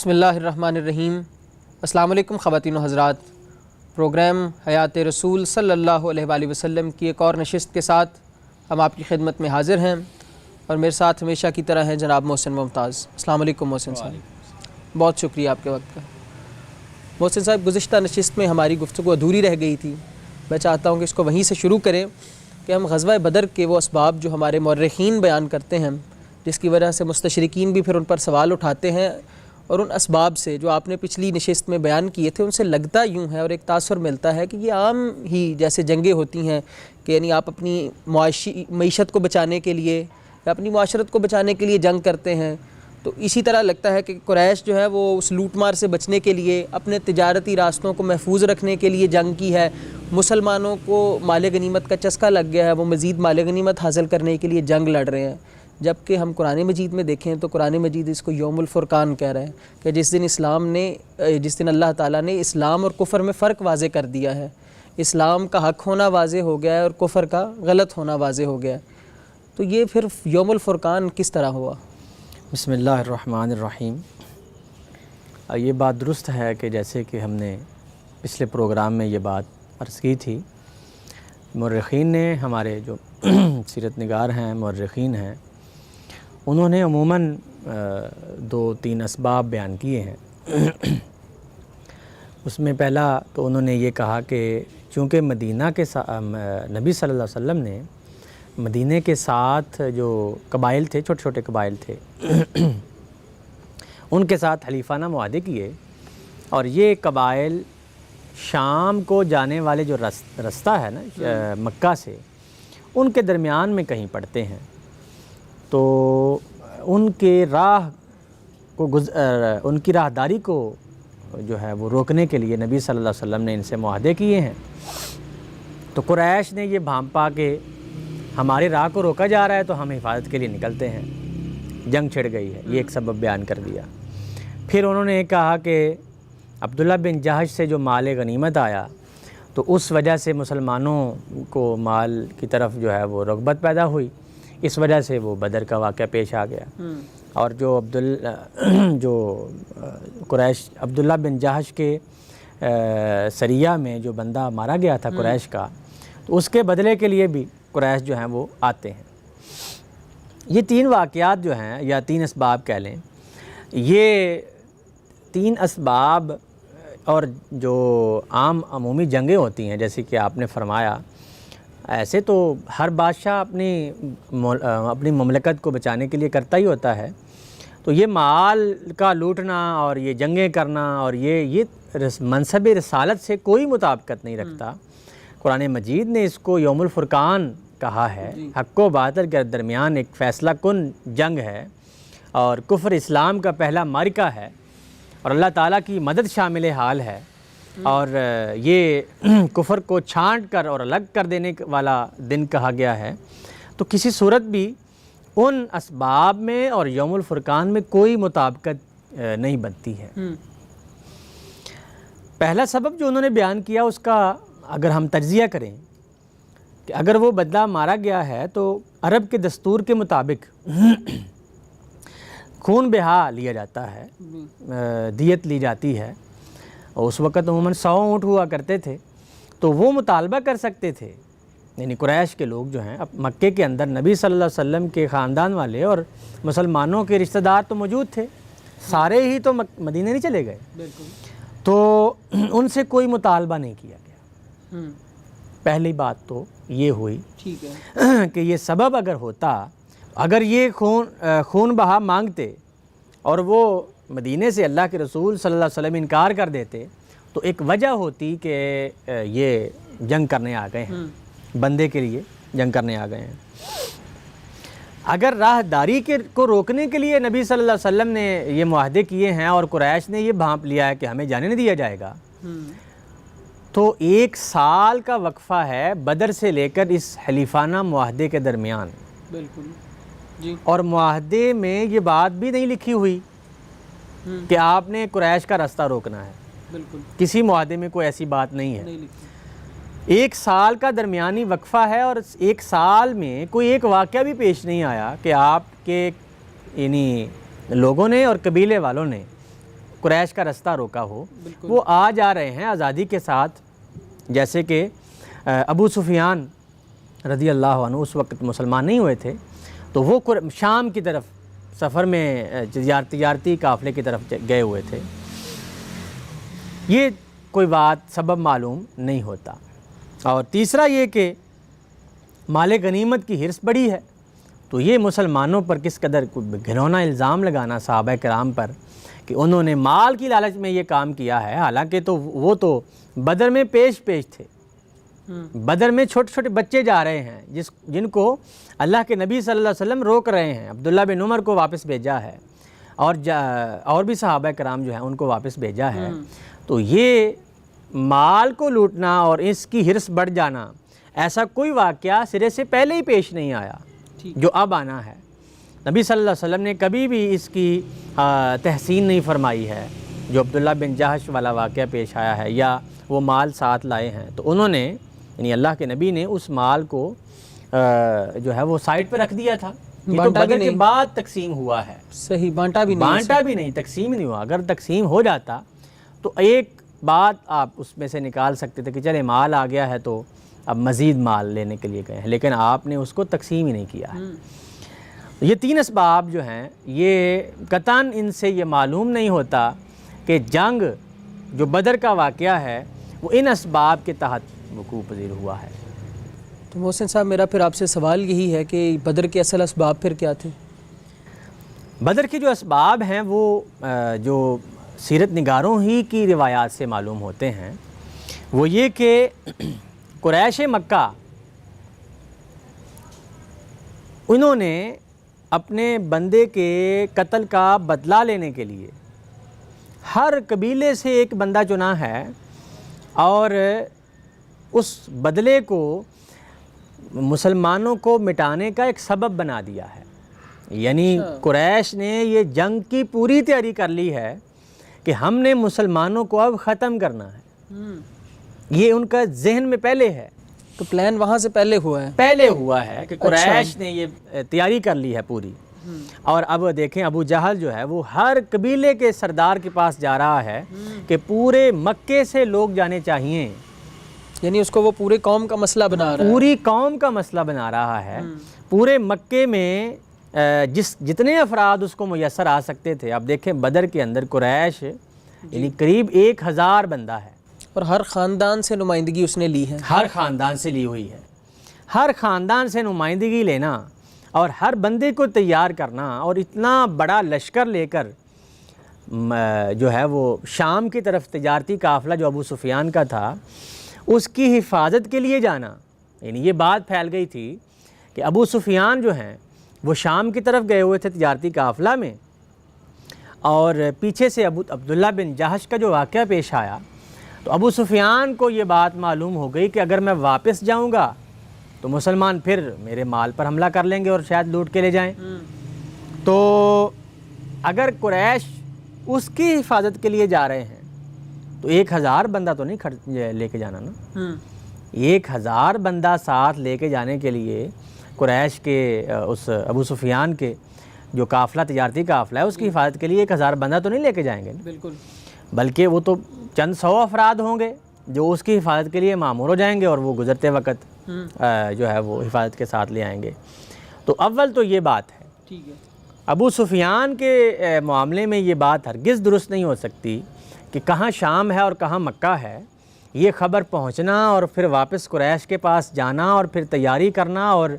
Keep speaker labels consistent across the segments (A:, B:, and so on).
A: بسم اللہ الرحمن الرحیم۔ السلام علیکم خواتین و حضرات، پروگرام حیات رسول صلی اللہ علیہ وآلہ وسلم کی ایک اور نشست کے ساتھ ہم آپ کی خدمت میں حاضر ہیں، اور میرے ساتھ ہمیشہ کی طرح ہیں جناب محسن ممتاز۔ السلام علیکم محسن صاحب، بہت شکریہ آپ کے وقت کا۔ محسن صاحب، گزشتہ نشست میں ہماری گفتگو ادھوری رہ گئی تھی، میں چاہتا ہوں کہ اس کو وہیں سے شروع کریں کہ ہم غزوہ بدر کے وہ اسباب جو ہمارے مورخین بیان کرتے ہیں، جس کی وجہ سے مستشرقین بھی پھر ان پر سوال اٹھاتے ہیں، اور ان اسباب سے جو آپ نے پچھلی نشست میں بیان کیے تھے ان سے لگتا یوں ہے اور ایک تاثر ملتا ہے کہ یہ عام ہی جیسے جنگیں ہوتی ہیں کہ یعنی آپ اپنی معیشت کو بچانے کے لیے یا اپنی معاشرت کو بچانے کے لیے جنگ کرتے ہیں، تو اسی طرح لگتا ہے کہ قریش جو ہے وہ اس لوٹ مار سے بچنے کے لیے، اپنے تجارتی راستوں کو محفوظ رکھنے کے لیے جنگ کی ہے۔ مسلمانوں کو مال غنیمت کا چسکا لگ گیا ہے، وہ مزید مال غنیمت حاصل کرنے کے لیے جنگ لڑ رہے ہیں، جبکہ ہم قرآن مجید میں دیکھیں تو قرآن مجید اس کو یوم الفرقان کہہ رہے ہیں کہ جس دن اللہ تعالیٰ نے اسلام اور کفر میں فرق واضح کر دیا ہے، اسلام کا حق ہونا واضح ہو گیا ہے اور کفر کا غلط ہونا واضح ہو گیا ہے۔ تو یہ پھر یوم الفرقان کس طرح ہوا؟
B: بسم اللہ الرحمن الرحیم۔ یہ بات درست ہے کہ جیسے کہ ہم نے پچھلے پروگرام میں یہ بات عرض کی تھی، مورخین نے، ہمارے جو سیرت نگار ہیں، مورخین ہیں، انہوں نے عموماً 2-3 اسباب بیان کیے ہیں۔ اس میں پہلا تو انہوں نے یہ کہا کہ چونکہ مدینہ کے نبی صلی اللہ علیہ وسلم نے مدینہ کے ساتھ جو قبائل تھے، چھوٹے چھوٹے قبائل تھے، ان کے ساتھ حلیفانہ معاہدے کیے، اور یہ قبائل شام کو جانے والے جو رستہ ہے نا مکہ سے، ان کے درمیان میں کہیں پڑتے ہیں، تو ان کے ان کی راہداری کو جو ہے وہ روکنے کے لیے نبی صلی اللہ علیہ وسلم نے ان سے معاہدے کیے ہیں۔ تو قریش نے یہ بھانپا کہ ہماری راہ کو روکا جا رہا ہے تو ہم حفاظت کے لیے نکلتے ہیں، جنگ چھڑ گئی ہے، یہ ایک سبب بیان کر دیا۔ پھر انہوں نے کہا کہ عبداللہ بن جہش سے جو مال غنیمت آیا تو اس وجہ سے مسلمانوں کو مال کی طرف جو ہے وہ رغبت پیدا ہوئی، اس وجہ سے وہ بدر کا واقعہ پیش آ گیا، اور جو قریش عبداللہ بن جہش کے سریہ میں جو بندہ مارا گیا تھا قریش کا، تو اس کے بدلے کے لیے بھی قریش جو ہیں وہ آتے ہیں۔ یہ 3 واقعات جو ہیں، یا 3 اسباب کہہ لیں، یہ 3 اسباب، اور جو عام عمومی جنگیں ہوتی ہیں جیسے کہ آپ نے فرمایا، ایسے تو ہر بادشاہ اپنی مملکت کو بچانے کے لیے کرتا ہی ہوتا ہے، تو یہ مال کا لوٹنا اور یہ جنگیں کرنا اور یہ منصب رسالت سے کوئی مطابقت نہیں رکھتا۔ قرآن مجید نے اس کو یوم الفرقان کہا ہے، حق و باطل کے درمیان ایک فیصلہ کن جنگ ہے، اور کفر اسلام کا پہلا معرکہ ہے، اور اللہ تعالیٰ کی مدد شامل حال ہے، اور یہ کفر کو چھانٹ کر اور الگ کر دینے والا دن کہا گیا ہے۔ تو کسی صورت بھی ان اسباب میں اور یوم الفرقان میں کوئی مطابقت نہیں بنتی ہے۔ پہلا سبب جو انہوں نے بیان کیا، اس کا اگر ہم تجزیہ کریں کہ اگر وہ بدلہ مارا گیا ہے تو عرب کے دستور کے مطابق خون بہا لیا جاتا ہے، دیت لی جاتی ہے، اور اس وقت عموماً 100 اونٹ ہوا کرتے تھے، تو وہ مطالبہ کر سکتے تھے، یعنی قریش کے لوگ جو ہیں اب مکے کے اندر نبی صلی اللہ علیہ وسلم کے خاندان والے اور مسلمانوں کے رشتہ دار تو موجود تھے، سارے ہی تو مدینہ نہیں چلے گئے، تو ان سے کوئی مطالبہ نہیں کیا گیا۔ پہلی بات تو یہ ہوئی کہ یہ سبب اگر ہوتا، اگر یہ خون بہا مانگتے اور وہ مدینے سے اللہ کے رسول صلی اللہ علیہ وسلم انکار کر دیتے، تو ایک وجہ ہوتی کہ یہ جنگ کرنے آ گئے ہیں، بندے کے لیے جنگ کرنے آ گئے ہیں۔ اگر راہداری کو روکنے کے لیے نبی صلی اللہ علیہ وسلم نے یہ معاہدے کیے ہیں اور قریش نے یہ بھانپ لیا ہے کہ ہمیں جانے نہیں دیا جائے گا، تو 1 سال کا وقفہ ہے بدر سے لے کر اس حلیفانہ معاہدے کے درمیان، اور معاہدے میں یہ بات بھی نہیں لکھی ہوئی کہ آپ نے قریش کا راستہ روکنا ہے، کسی معاہدے میں کوئی ایسی بات نہیں ہے۔ 1 سال کا درمیانی وقفہ ہے، اور 1 سال میں کوئی ایک واقعہ بھی پیش نہیں آیا کہ آپ کے یعنی لوگوں نے اور قبیلے والوں نے قریش کا رستہ روکا ہو، وہ آ جا رہے ہیں آزادی کے ساتھ. جیسے کہ ابو سفیان رضی اللہ عنہ اس وقت مسلمان نہیں ہوئے تھے، تو وہ شام کی طرف سفر میں تجارتی قافلے کی طرف گئے ہوئے تھے. یہ کوئی بات سبب معلوم نہیں ہوتا. اور تیسرا یہ کہ مال غنیمت کی حرص بڑی ہے، تو یہ مسلمانوں پر کس قدر گھنونا الزام لگانا صحابہ کرام پر کہ انہوں نے مال کی لالچ میں یہ کام کیا ہے. حالانکہ تو وہ تو بدر میں پیش تھے. بدر میں چھوٹے چھوٹے بچے جا رہے ہیں جن کو اللہ کے نبی صلی اللہ علیہ وسلم روک رہے ہیں. عبداللہ بن عمر کو واپس بھیجا ہے اور بھی صحابہ کرام جو ہیں ان کو واپس بھیجا ہے. تو یہ مال کو لوٹنا اور اس کی حرص بڑھ جانا، ایسا کوئی واقعہ سرے سے پہلے ہی پیش نہیں آیا جو اب آنا ہے. نبی صلی اللہ علیہ وسلم نے کبھی بھی اس کی تحسین نہیں فرمائی ہے. جو عبداللہ بن جہش والا واقعہ پیش آیا ہے یا وہ مال ساتھ لائے ہیں، تو انہوں نے یعنی اللہ کے نبی نے اس مال کو جو ہے وہ سائٹ پہ رکھ دیا تھا. یہ تو بدر کے بعد تقسیم ہوا ہے.
A: صحیح، بانٹا بھی نہیں،
B: تقسیم نہیں ہوا. اگر تقسیم ہو جاتا تو ایک بات آپ اس میں سے نکال سکتے تھے کہ چلے مال آ گیا ہے تو اب مزید مال لینے کے لیے گئے ہیں، لیکن آپ نے اس کو تقسیم ہی نہیں کیا ہے. یہ 3 اسباب جو ہیں یہ قطعاً ان سے یہ معلوم نہیں ہوتا کہ جنگ جو بدر کا واقعہ ہے وہ ان اسباب کے تحت وقوع پذیر ہوا ہے.
A: تو محسن صاحب میرا پھر آپ سے سوال یہی ہے کہ بدر کے اصل اسباب پھر کیا تھے؟
B: بدر کے جو اسباب ہیں وہ جو سیرت نگاروں ہی کی روایات سے معلوم ہوتے ہیں، وہ یہ کہ قریش مکہ انہوں نے اپنے بندے کے قتل کا بدلہ لینے کے لیے ہر قبیلے سے ایک بندہ چنا ہے اور اس بدلے کو مسلمانوں کو مٹانے کا ایک سبب بنا دیا ہے. یعنی قریش نے یہ جنگ کی پوری تیاری کر لی ہے کہ ہم نے مسلمانوں کو اب ختم کرنا ہے. یہ ان کا ذہن میں پہلے ہے.
A: تو پلان وہاں سے پہلے
B: ہوا ہے کہ قریش نے یہ تیاری کر لی ہے پوری. اور اب دیکھیں ابو جہل جو ہے وہ ہر قبیلے کے سردار کے پاس جا رہا ہے کہ پورے مکے سے لوگ جانے چاہیے.
A: یعنی اس کو وہ پورے قوم کا مسئلہ بنا رہا ہے.
B: پوری قوم کا مسئلہ بنا رہا ہے. پورے مکے میں جتنے افراد اس کو میسر آ سکتے تھے. اب دیکھیں بدر کے اندر قریش یعنی قریب 1000 بندہ ہے.
A: اور ہر خاندان سے نمائندگی اس نے لی ہے.
B: ہر خاندان سے لی ہوئی ہے. ہر خاندان سے نمائندگی لینا اور ہر بندے کو تیار کرنا اور اتنا بڑا لشکر لے کر جو ہے وہ شام کی طرف تجارتی قافلہ جو ابو سفیان کا تھا اس کی حفاظت کے لیے جانا. یعنی یہ بات پھیل گئی تھی کہ ابو سفیان جو ہیں وہ شام کی طرف گئے ہوئے تھے تجارتی قافلہ میں، اور پیچھے سے عبداللہ بن جہش کا جو واقعہ پیش آیا تو ابو سفیان کو یہ بات معلوم ہو گئی کہ اگر میں واپس جاؤں گا تو مسلمان پھر میرے مال پر حملہ کر لیں گے اور شاید لوٹ کے لے جائیں. تو اگر قریش اس کی حفاظت کے لیے جا رہے ہیں تو 1000 بندہ تو نہیں لے کے جانا نا. 1000 بندہ ساتھ لے کے جانے کے لیے قریش کے اس ابو سفیان کے جو قافلہ تجارتی قافلہ ہے اس کی حفاظت کے لیے 1000 بندہ تو نہیں لے کے جائیں گے.
A: بالکل.
B: بلکہ وہ تو چند 100 افراد ہوں گے جو اس کی حفاظت کے لیے مامور ہو جائیں گے اور وہ گزرتے وقت جو ہے وہ حفاظت کے ساتھ لے آئیں گے. تو اول تو یہ بات ہے.
A: ٹھیک ہے.
B: ابو سفیان کے معاملے میں یہ بات ہرگز درست نہیں ہو سکتی کہ کہاں شام ہے اور کہاں مکہ ہے. یہ خبر پہنچنا اور پھر واپس قریش کے پاس جانا اور پھر تیاری کرنا اور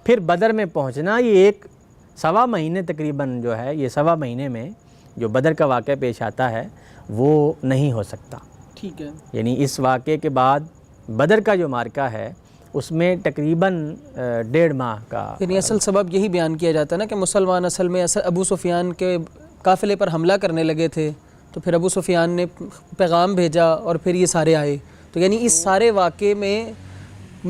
B: پھر بدر میں پہنچنا، یہ 1.25 مہینے تقریباً جو ہے یہ 1.25 مہینے میں جو بدر کا واقعہ پیش آتا ہے وہ نہیں ہو سکتا.
A: ٹھیک ہے.
B: یعنی اس واقعے کے بعد بدر کا جو مارکہ ہے اس میں تقریباً 1.5 ماہ کا،
A: یعنی اصل سبب یہی بیان کیا جاتا ہے نا کہ مسلمان اصل میں ابو سفیان کے قافلے پر حملہ کرنے لگے تھے تو پھر ابو سفیان نے پیغام بھیجا اور پھر یہ سارے آئے. تو یعنی اس سارے واقعے میں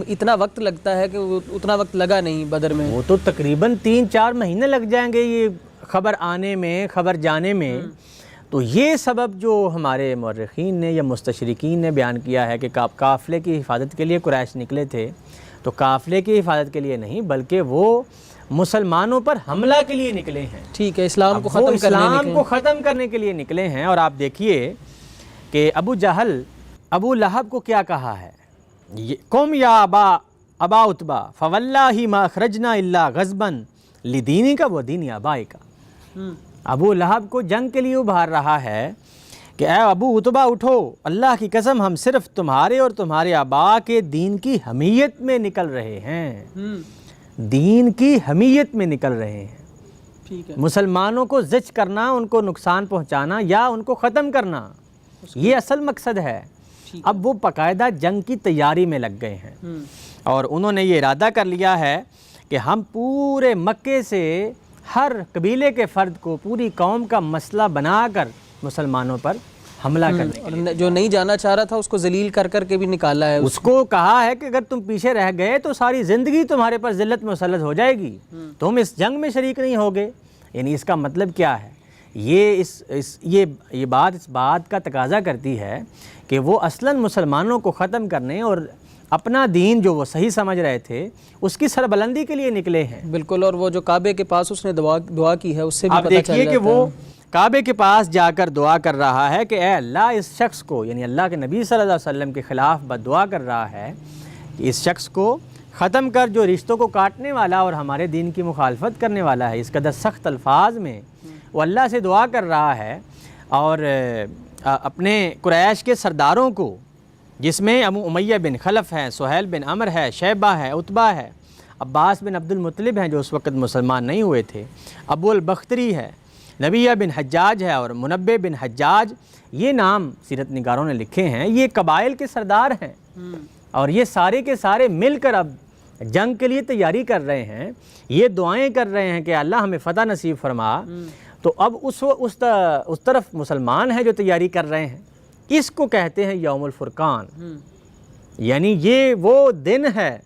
A: اتنا وقت لگتا ہے کہ اتنا وقت لگا نہیں بدر میں.
B: وہ تو تقریباً 3-4 مہینے لگ جائیں گے یہ خبر آنے میں، خبر جانے میں. تو یہ سبب جو ہمارے مورخین نے یا مستشرقین نے بیان کیا ہے کہ قافلے کی حفاظت کے لیے قریش نکلے تھے، تو قافلے کی حفاظت کے لیے نہیں بلکہ وہ مسلمانوں پر حملہ کے لیے نکلے ہیں،
A: ٹھیک ہے، اسلام کو
B: وہ
A: ختم کرنے
B: اسلام
A: نکلے
B: کو ختم کرنے کے لیے نکلے ہیں۔ اور آپ دیکھیے کہ ابو جہل ابو لہب کو کیا کہا ہے، قم یا ابا عتبہ فواللہ ما خرجنا الا غضبا لدینک و دین آبائک۔ ابو لہب کو جنگ کے لیے ابھار رہا ہے کہ اے ابو عتبہ اٹھو، اللہ کی قسم ہم صرف تمہارے اور تمہارے آبا کے دین کی حمیت میں نکل رہے ہیں، دین کی حمیت میں نکل رہے ہیں،
A: ٹھیک ہے،
B: مسلمانوں کو زج کرنا، ان کو نقصان پہنچانا یا ان کو ختم کرنا، یہ اصل مقصد ہے۔ اب وہ باقاعدہ جنگ کی تیاری میں لگ گئے ہیں اور انہوں نے یہ ارادہ کر لیا ہے کہ ہم پورے مکے سے ہر قبیلے کے فرد کو پوری قوم کا مسئلہ بنا کر مسلمانوں پر حملہ کرنے،
A: اور جو نہیں جانا چاہ رہا تھا اس کو ذلیل کر کر کے بھی نکالا ہے۔
B: اس کو کہا ہے کہ اگر تم پیچھے رہ گئے تو ساری زندگی تمہارے پر ذلت مسلط ہو جائے گی، تم اس جنگ میں شریک نہیں ہوگے۔ یعنی اس کا مطلب کیا ہے، یہ بات اس بات کا تقاضا کرتی ہے کہ وہ اصلاً مسلمانوں کو ختم کرنے اور اپنا دین جو وہ صحیح سمجھ رہے تھے اس کی سربلندی کے لیے نکلے ہیں۔
A: بالکل، اور وہ جو کعبے کے پاس اس نے دعا کی ہے اس سے بھی
B: آپ
A: پتہ چل جاتا ہے۔
B: دیکھیے کہ وہ کعبے کے پاس جا کر دعا کر رہا ہے کہ اے اللہ، اس شخص کو، یعنی اللہ کے نبی صلی اللہ علیہ وسلم کے خلاف بد دعا کر رہا ہے کہ اس شخص کو ختم کر جو رشتوں کو کاٹنے والا اور ہمارے دین کی مخالفت کرنے والا ہے۔ اس قدر سخت الفاظ میں وہ اللہ سے دعا کر رہا ہے اور اپنے قریش کے سرداروں کو، جس میں ابو امیہ بن خلف ہے، سہیل بن عمر ہے، شیبہ ہے، عتبہ ہے، عباس بن عبد المطلب ہیں جو اس وقت مسلمان نہیں ہوئے تھے، ابو البختری ہے، نبیہ بن حجاج ہے اور منبع بن حجاج، یہ نام سیرت نگاروں نے لکھے ہیں۔ یہ قبائل کے سردار ہیں اور یہ سارے کے سارے مل کر اب جنگ کے لیے تیاری کر رہے ہیں، یہ دعائیں کر رہے ہیں کہ اللہ ہمیں فتح نصیب فرما۔ تو اب اس طرف مسلمان ہیں جو تیاری کر رہے ہیں، اس کو کہتے ہیں یوم الفرقان۔ یعنی یہ وہ دن ہے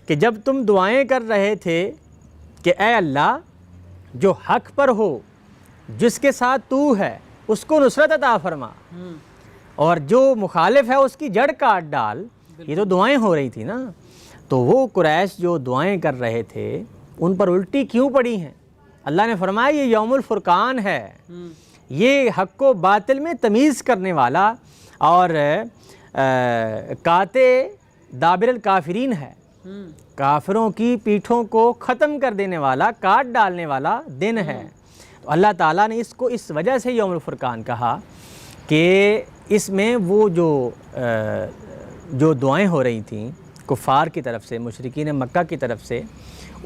B: کہ جب تم دعائیں کر رہے تھے کہ اے اللہ، جو حق پر ہو، جس کے ساتھ تو ہے، اس کو نصرت عطا فرما، اور جو مخالف ہے اس کی جڑ کاٹ ڈال۔ یہ تو دعائیں ہو رہی تھی نا، تو وہ قریش جو دعائیں کر رہے تھے ان پر الٹی کیوں پڑی ہیں؟ اللہ نے فرمایا یہ یوم الفرقان ہے، یہ حق و باطل میں تمیز کرنے والا اور قاطع دابر الکافرین ہے، کافروں کی پیٹھوں کو ختم کر دینے والا، کاٹ ڈالنے والا دن ہے۔ تو اللہ تعالیٰ نے اس کو اس وجہ سے یوم الفرقان کہا کہ اس میں وہ جو دعائیں ہو رہی تھیں کفار کی طرف سے، مشرکین مکہ کی طرف سے،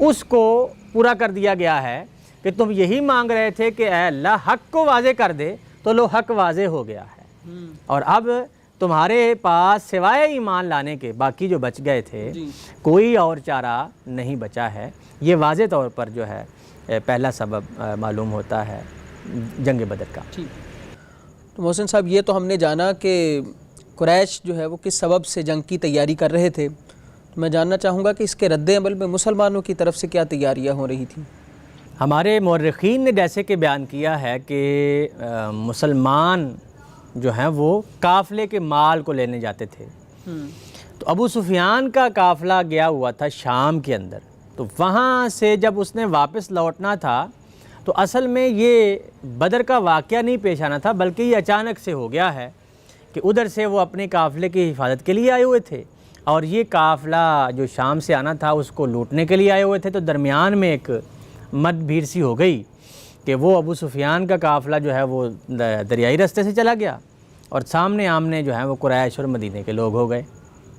B: اس کو پورا کر دیا گیا ہے کہ تم یہی مانگ رہے تھے کہ اے اللہ حق کو واضح کر دے، تو لو حق واضح ہو گیا ہے، اور اب تمہارے پاس سوائے ایمان لانے کے باقی جو بچ گئے تھے کوئی اور چارہ نہیں بچا ہے۔ یہ واضح طور پر جو ہے پہلا سبب معلوم ہوتا ہے جنگ بدر کا۔
A: تو محسن صاحب، یہ تو ہم نے جانا کہ قریش جو ہے وہ کس سبب سے جنگ کی تیاری کر رہے تھے، میں جاننا چاہوں گا کہ اس کے رد عمل میں مسلمانوں کی طرف سے کیا تیاریاں ہو رہی تھیں؟
B: ہمارے مورخین نے جیسے کہ بیان کیا ہے کہ مسلمان جو ہیں وہ قافلے کے مال کو لینے جاتے تھے، تو ابو سفیان کا قافلہ گیا ہوا تھا شام کے اندر، تو وہاں سے جب اس نے واپس لوٹنا تھا تو اصل میں یہ بدر کا واقعہ نہیں پیش آنا تھا، بلکہ یہ اچانک سے ہو گیا ہے کہ ادھر سے وہ اپنے قافلے کی حفاظت کے لیے آئے ہوئے تھے اور یہ قافلہ جو شام سے آنا تھا اس کو لوٹنے کے لیے آئے ہوئے تھے، تو درمیان میں ایک مد بھیڑ سی ہو گئی کہ وہ ابو سفیان کا قافلہ جو ہے وہ دریائی راستے سے چلا گیا اور سامنے آمنے جو ہیں وہ قریش اور مدینے کے لوگ ہو گئے۔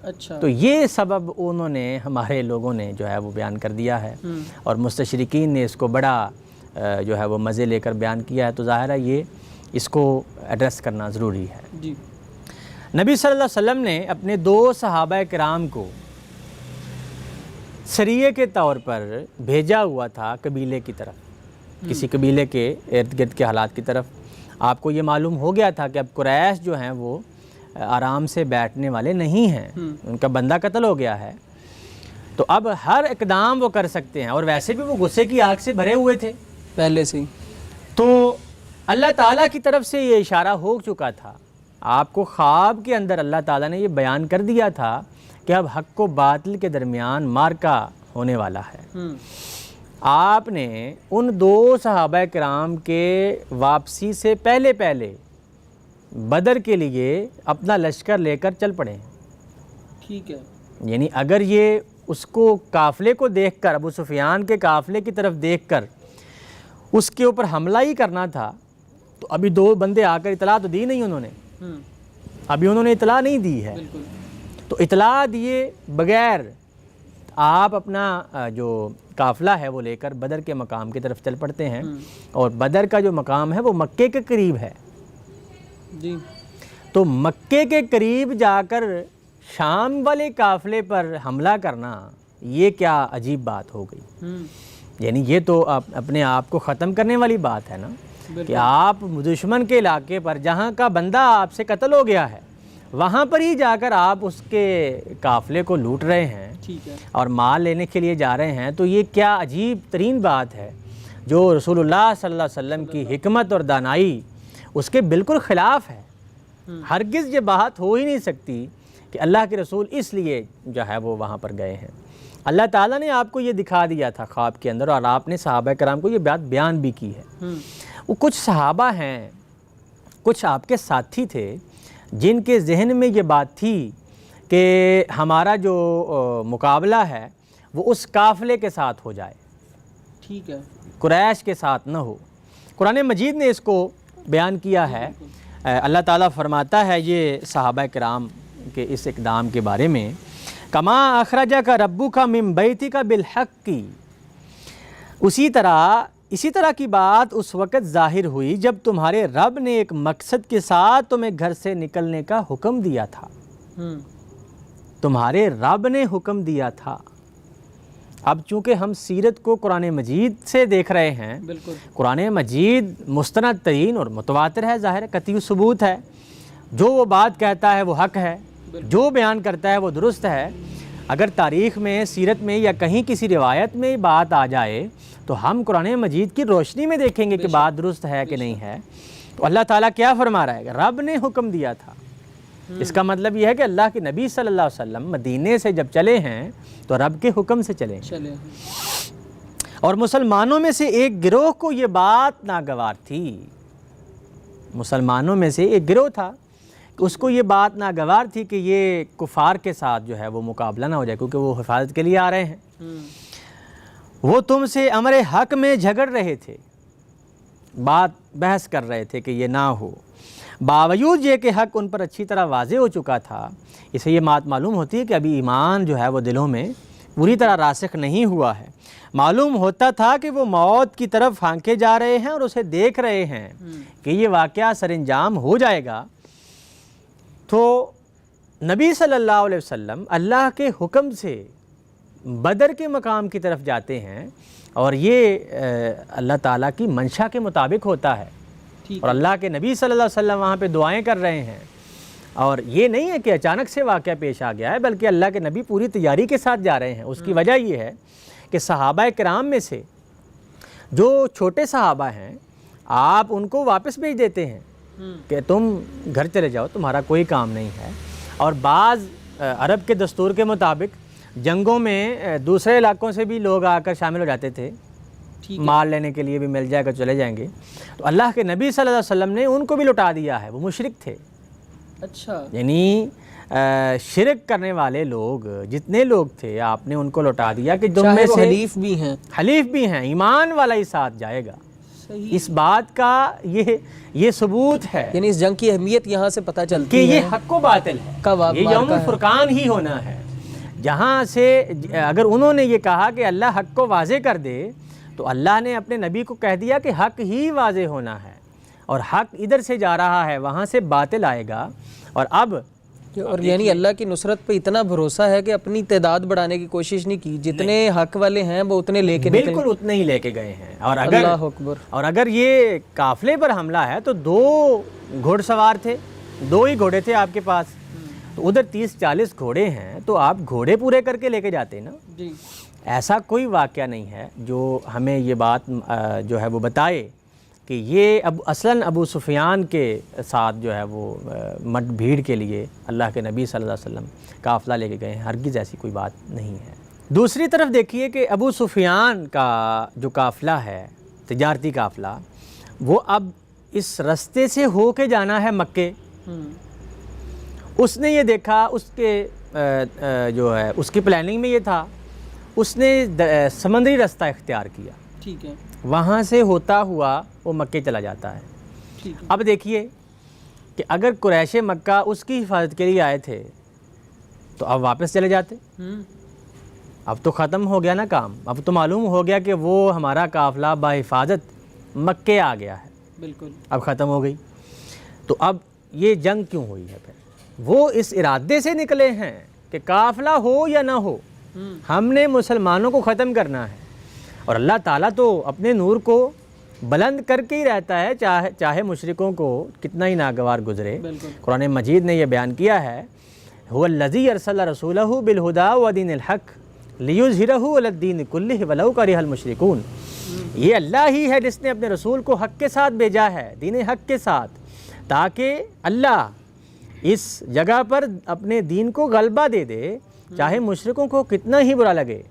A: اچھا،
B: تو یہ سبب انہوں نے، ہمارے لوگوں نے جو ہے وہ بیان کر دیا ہے اور مستشرقین نے اس کو بڑا جو ہے وہ مزے لے کر بیان کیا ہے، تو ظاہر ہے یہ اس کو ایڈریس کرنا ضروری ہے۔
A: جی،
B: نبی صلی اللہ علیہ وسلم نے اپنے 2 صحابہ کرام کو سریے کے طور پر بھیجا ہوا تھا قبیلے کی طرف، کسی قبیلے کے ارد گرد کے حالات کی طرف۔ آپ کو یہ معلوم ہو گیا تھا کہ اب قریش جو ہیں وہ آرام سے بیٹھنے والے نہیں ہیں، ان کا بندہ قتل ہو گیا ہے، تو اب ہر اقدام وہ کر سکتے ہیں، اور ویسے بھی وہ غصے کی آگ سے بھرے ہوئے تھے
A: پہلے سے ہی۔
B: تو اللہ تعالیٰ کی طرف سے یہ اشارہ ہو چکا تھا، آپ کو خواب کے اندر اللہ تعالیٰ نے یہ بیان کر دیا تھا کہ اب حق و باطل کے درمیان مارکا ہونے والا ہے۔ آپ نے ان 2 صحابہ کرام کے واپسی سے پہلے بدر کے لیے اپنا لشکر لے کر چل پڑے ہیں۔
A: ٹھیک ہے،
B: یعنی اگر یہ اس کو قافلے کو دیکھ کر، ابو سفیان کے قافلے کی طرف دیکھ کر اس کے اوپر حملہ ہی کرنا تھا تو ابھی 2 بندے آ کر اطلاع تو دی نہیں انہوں نے، ابھی انہوں نے اطلاع نہیں دی ہے۔
A: بالکل،
B: تو اطلاع دیے بغیر آپ اپنا جو قافلہ ہے وہ لے کر بدر کے مقام کی طرف چل پڑتے ہیں، اور بدر کا جو مقام ہے وہ مکے کے قریب ہے۔
A: جی،
B: تو مکے کے قریب جا کر شام والے قافلے پر حملہ کرنا یہ کیا عجیب بات ہو گئی؟ یعنی یہ تو اپنے آپ کو ختم کرنے والی بات ہے نا، کہ آپ دشمن کے علاقے پر جہاں کا بندہ آپ سے قتل ہو گیا ہے وہاں پر ہی جا کر آپ اس کے قافلے کو لوٹ رہے ہیں
A: ٹھیک ہے،
B: اور مال لینے کے لیے جا رہے ہیں۔ تو یہ کیا عجیب ترین بات ہے جو رسول اللہ صلی اللہ علیہ وسلم کی حکمت اور دانائی اس کے بالکل خلاف ہے۔ ہرگز یہ بات ہو ہی نہیں سکتی کہ اللہ کے رسول اس لیے جو ہے وہ وہاں پر گئے ہیں۔ اللہ تعالیٰ نے آپ کو یہ دکھا دیا تھا خواب کے اندر، اور آپ نے صحابہ کرام کو یہ بات بیان بھی کی ہے۔ وہ کچھ صحابہ ہیں، کچھ آپ کے ساتھی تھے جن کے ذہن میں یہ بات تھی کہ ہمارا جو مقابلہ ہے وہ اس قافلے کے ساتھ ہو جائے،
A: ٹھیک ہے،
B: قریش کے ساتھ نہ ہو۔ قرآن مجید نے اس کو بیان کیا ہے۔ اللہ تعالیٰ فرماتا ہے یہ صحابہ کرام کے اس اقدام کے بارے میں، کما اخرجک ربک من بیتک بالحق، اسی طرح کی بات اس وقت ظاہر ہوئی جب تمہارے رب نے ایک مقصد کے ساتھ تمہیں گھر سے نکلنے کا حکم دیا تھا۔ تمہارے رب نے حکم دیا تھا۔ اب چونکہ ہم سیرت کو قرآن مجید سے دیکھ رہے ہیں،
A: بالکل،
B: قرآن مجید مستند ترین اور متواتر ہے، ظاہر ہے قطعی ثبوت ہے، جو وہ بات کہتا ہے وہ حق ہے، جو بیان کرتا ہے وہ درست ہے۔ اگر تاریخ میں، سیرت میں یا کہیں کسی روایت میں بات آ جائے تو ہم قرآن مجید کی روشنی میں دیکھیں گے کہ بات درست ہے کہ نہیں ہے۔ تو اللہ تعالیٰ کیا فرما رہا ہے کہ رب نے حکم دیا تھا، اس کا مطلب یہ ہے کہ اللہ کے نبی صلی اللہ علیہ وسلم مدینے سے جب چلے ہیں تو رب کے حکم سے چلے ہیں۔ اور مسلمانوں میں سے ایک گروہ کو یہ بات ناگوار تھی، مسلمانوں میں سے ایک گروہ تھا، اس کو یہ بات ناگوار تھی کہ یہ کفار کے ساتھ جو ہے وہ مقابلہ نہ ہو جائے، کیونکہ وہ حفاظت کے لیے آ رہے ہیں۔ وہ تم سے امر حق میں جھگڑ رہے تھے، بات بحث کر رہے تھے کہ یہ نہ ہو، باوجود یہ کہ حق ان پر اچھی طرح واضح ہو چکا تھا۔ اسے یہ بات معلوم ہوتی ہے کہ ابھی ایمان جو ہے وہ دلوں میں پوری طرح راسخ نہیں ہوا ہے۔ معلوم ہوتا تھا کہ وہ موت کی طرف ہانکے جا رہے ہیں اور اسے دیکھ رہے ہیں کہ یہ واقعہ سر انجام ہو جائے گا۔ تو نبی صلی اللہ علیہ وسلم اللہ کے حکم سے بدر کے مقام کی طرف جاتے ہیں، اور یہ اللہ تعالیٰ کی منشا کے مطابق ہوتا ہے، اور اللہ کے نبی صلی اللہ علیہ وسلم وہاں پہ دعائیں کر رہے ہیں۔ اور یہ نہیں ہے کہ اچانک سے واقعہ پیش آ گیا ہے، بلکہ اللہ کے نبی پوری تیاری کے ساتھ جا رہے ہیں۔ اس کی وجہ یہ ہے کہ صحابہ کرام میں سے جو چھوٹے صحابہ ہیں آپ ان کو واپس بھیج دیتے ہیں کہ تم گھر چلے جاؤ، تمہارا کوئی کام نہیں ہے۔ اور بعض عرب کے دستور کے مطابق جنگوں میں دوسرے علاقوں سے بھی لوگ آ کر شامل ہو جاتے تھے، مال لینے کے لیے بھی مل جائے گا چلے جائیں گے۔ تو اللہ کے نبی صلی اللہ علیہ وسلم نے ان کو بھی لٹا دیا ہے، وہ مشرک تھے۔
A: اچھا،
B: یعنی شرک کرنے والے لوگ جتنے لوگ تھے آپ نے ان کو لٹا دیا کہ تم میں سے
A: حلیف بھی ہیں،
B: ایمان والا ہی ساتھ جائے گا۔ اس بات کا یہ ثبوت ہے،
A: یعنی اس جنگ کی اہمیت یہاں سے پتہ چلتی
B: کہ
A: ہے
B: یہ حق و باطل ہے، یہ یوم الفرقان ہی ہونا ہے، جہاں سے اگر انہوں نے یہ کہا کہ اللہ حق کو واضح کر دے تو اللہ نے اپنے نبی کو کہہ دیا کہ حق ہی واضح ہونا ہے، اور حق ادھر سے جا رہا ہے، وہاں سے باطل آئے گا۔ اور
A: یعنی اللہ کی نصرت پہ اتنا بھروسہ ہے کہ اپنی تعداد بڑھانے کی کوشش نہیں کی، جتنے حق والے ہیں وہ اتنے لے کے
B: بالکل اتنے ہی لے کے گئے ہیں۔
A: اللہ اکبر۔
B: اور اگر یہ قافلے پر حملہ ہے تو 2 گھوڑ سوار تھے، 2 ہی گھوڑے تھے آپ کے پاس، تو ادھر 30-40 گھوڑے ہیں تو آپ گھوڑے پورے کر کے لے کے جاتے نا۔ ایسا کوئی واقعہ نہیں ہے جو ہمیں یہ بات جو ہے وہ بتائے کہ یہ اصلاً ابو سفیان کے ساتھ جو ہے وہ مٹ بھیڑ کے لیے اللہ کے نبی صلی اللہ علیہ وسلم قافلہ لے کے گئے ہیں، ہرگز ایسی کوئی بات نہیں ہے۔ دوسری طرف دیکھیے کہ ابو سفیان کا جو قافلہ ہے، تجارتی قافلہ، وہ اب اس رستے سے ہو کے جانا ہے مکے۔ اس نے یہ دیکھا، اس کے جو ہے اس کی پلاننگ میں یہ تھا، اس نے سمندری رستہ اختیار کیا،
A: ٹھیک ہے،
B: وہاں سے ہوتا ہوا وہ مکے چلا جاتا ہے۔
A: ٹھیک ہے،
B: اب دیکھیے کہ اگر قریش مکہ اس کی حفاظت کے لیے آئے تھے تو اب واپس چلے جاتے، اب تو ختم ہو گیا نا کام، اب تو معلوم ہو گیا کہ وہ ہمارا قافلہ بحفاظت مکے آ گیا ہے،
A: بالکل،
B: اب ختم ہو گئی۔ تو اب یہ جنگ کیوں ہوئی ہے؟ پھر وہ اس ارادے سے نکلے ہیں کہ قافلہ ہو یا نہ ہو، ہم نے مسلمانوں کو ختم کرنا ہے، اور اللہ تعالیٰ تو اپنے نور کو بلند کر کے ہی رہتا ہے، چاہے مشرکوں کو کتنا ہی ناگوار گزرے۔
A: بالکل،
B: قرآن مجید نے یہ بیان کیا ہے، هو الذی ارسل رسولہ بالہدی ودین الحق لیظہرہ علی الدین کلہ ولو کرہ المشرکون۔ یہ اللہ ہی ہے جس نے اپنے رسول کو حق کے ساتھ بھیجا ہے، دین حق کے ساتھ، تاکہ اللہ اس جگہ پر اپنے دین کو غلبہ دے دے، چاہے مشرکوں کو کتنا ہی برا لگے۔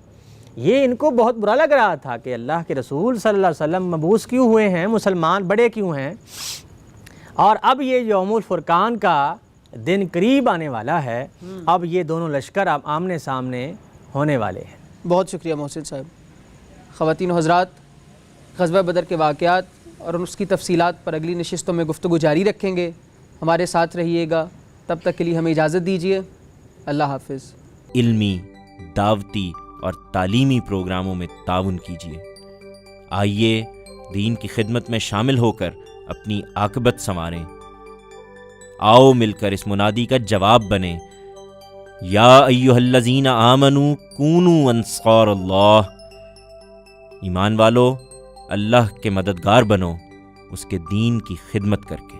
B: یہ ان کو بہت برا لگ رہا تھا کہ اللہ کے رسول صلی اللہ علیہ وسلم مبعوث کیوں ہوئے ہیں، مسلمان بڑے کیوں ہیں، اور اب یہ یوم الفرقان کا دن قریب آنے والا ہے، اب یہ دونوں لشکر اب آمنے سامنے ہونے والے ہیں۔
A: بہت شکریہ محسن صاحب۔ خواتین و حضرات، غزوہ بدر کے واقعات اور اس کی تفصیلات پر اگلی نشستوں میں گفتگو جاری رکھیں گے، ہمارے ساتھ رہیے گا، تب تک کے لیے ہمیں اجازت دیجیے، اللہ حافظ۔
C: علمی، دعوتی اور تعلیمی پروگراموں میں تعاون کیجیے۔ آئیے دین کی خدمت میں شامل ہو کر اپنی عاقبت سنواریں۔ آؤ مل کر اس منادی کا جواب بنیں، یا ایھا الذین آمنوا کونوا انصار اللہ۔ ایمان والو، اللہ کے مددگار بنو اس کے دین کی خدمت کر کے۔